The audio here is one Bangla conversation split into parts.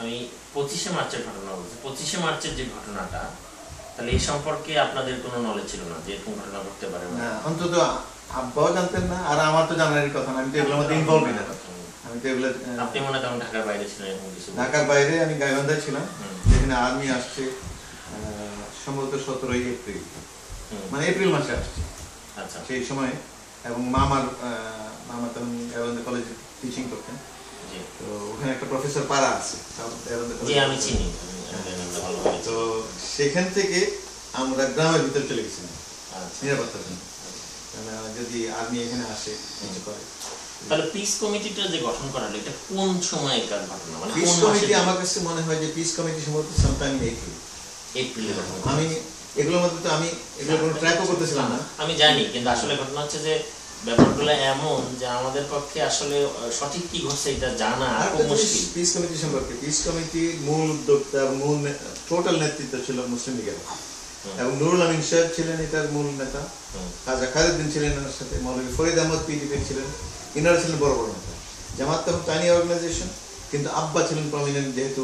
আমি 25শে মার্চের ঘটনা বলছি। 25শে মার্চের যে ঘটনাটা, তাহলে এই সম্পর্কে আপনাদের কোনো নলেজ ছিল না যে এরকম ঘটনা ঘটতে পারে? না, অন্তত আব্বাও জানতেন না, আর আমার তো জানারই কথা না, আমি তো এগুলোর মধ্যে ইনভলভ না। আমি তো এগুলো, আপনি মনে করেন ঢাকার বাইরে ছিলেন এরকম কিছু? ঢাকার বাইরে আমি গাইবান্ধায় ছিলাম, যেখানে আর্মি আসছে সম্ভবত 17ই এপ্রিল, মানে এপ্রিল মাসে আসছে। আচ্ছা, সেই সময়। এবং মামা তখন গাইবান্ধা কলেজে টিচিং করতেন, তো ওখানে একটা প্রফেসর পাড়া আছে, আমি চিনি। তো সেখান থেকে আমরা গ্রামের ভিতরে চলে গেছিলাম নিরাপত্তার জন্য, যদি আর্মি এখানে আসে কিছু করে। তাহলে পিস কমিটিটা যে গঠন করা হলো, এটা কোন সময়কার ঘটনা? মানে পিস কমিটি আমার কাছে মনে হয় যে পিস কমিটি সম্ভবত সামটাইম এপ্রিলে। আমি এগুলোর মধ্যে তো আমি এগুলো কোনো ট্র্যাকও করতেছিলাম না। আমি জানি, কিন্তু আসলে ঘটনা হচ্ছে যে ব্যাপারগুলো এমন যে আমাদের পক্ষে আসলে সঠিক কি ঘটছে এটা জানা খুব মুশকিল। পিস কমিটি সম্পর্কে, পিস কমিটির মূল উদ্যোক্তা, মূল টোটাল নেতৃত্ব ছিল মুসলিম লীগের, এবং নুরুল আমিন সাহেব ছিলেন এটার মূল নেতা, খাজা খালিদ্দিন ছিলেন এনার সাথে, মৌলভী ফরিদ আহমদ পিডিপি ছিলেন, ইনারা ছিলেন বড় বড় নেতা। জামাত তখন টাইনি অর্গানাইজেশন, কিন্তু আব্বা ছিলেন প্রমিনেন্ট, যেহেতু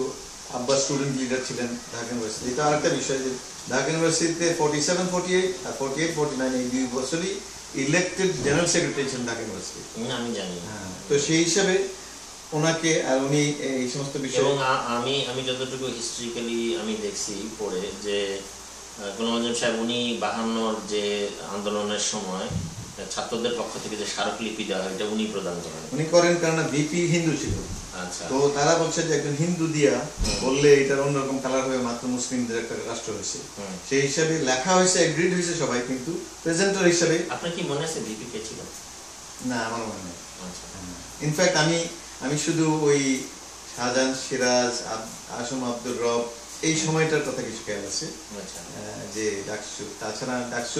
আব্বা স্টুডেন্ট লিডার ছিলেন ঢাকা ইউনিভার্সিটি। এটা আরেকটা বিষয় যে ঢাকা ইউনিভার্সিটিতে 47-48 আর 48-49 এই 2 বছরই ইলেক্টেড জেনারেল সেক্রেটারি ছিলেন ঢাকা ইউনিভার্সিটি। আমি জানি। তো সেই হিসাবে ওনাকে, আর উনি এই সমস্ত বিষয়, এবং আমি যতটুকু হিস্ট্রিক্যালি আমি দেখছি পড়ে যে গোলাম আযম সাহেব উনি 52-র যে আন্দোলনের সময় ছাত্রদের পক্ষ থেকে যে স্মারকলিপি দেওয়া হয় এটা উনি প্রদান করেন। উনি করেন, কারণ ভিপি হিন্দু ছিল। আচ্ছা, তো তারা বলছে যে একজন হিন্দু দিয়া বললে এটার অন্যরকম কালার হয়ে মাত্র মুসলিমদের একটা রাষ্ট্র হয়েছে, সেই হিসাবে লেখা হয়েছে, এগ্রিড হয়েছে সবাই, কিন্তু প্রেজেন্টার হিসাবে। আপনার কি মনে আছে ভিপি কে ছিল? না, আমার মনে নেই। আচ্ছা, ইনফ্যাক্ট আমি শুধু ওই শাহজাহান, সিরাজ, আসম আব্দুর রব এই সময়টার কথা কিছু খেয়াল আছে, যে ডাকসু, তাছাড়া ডাকসু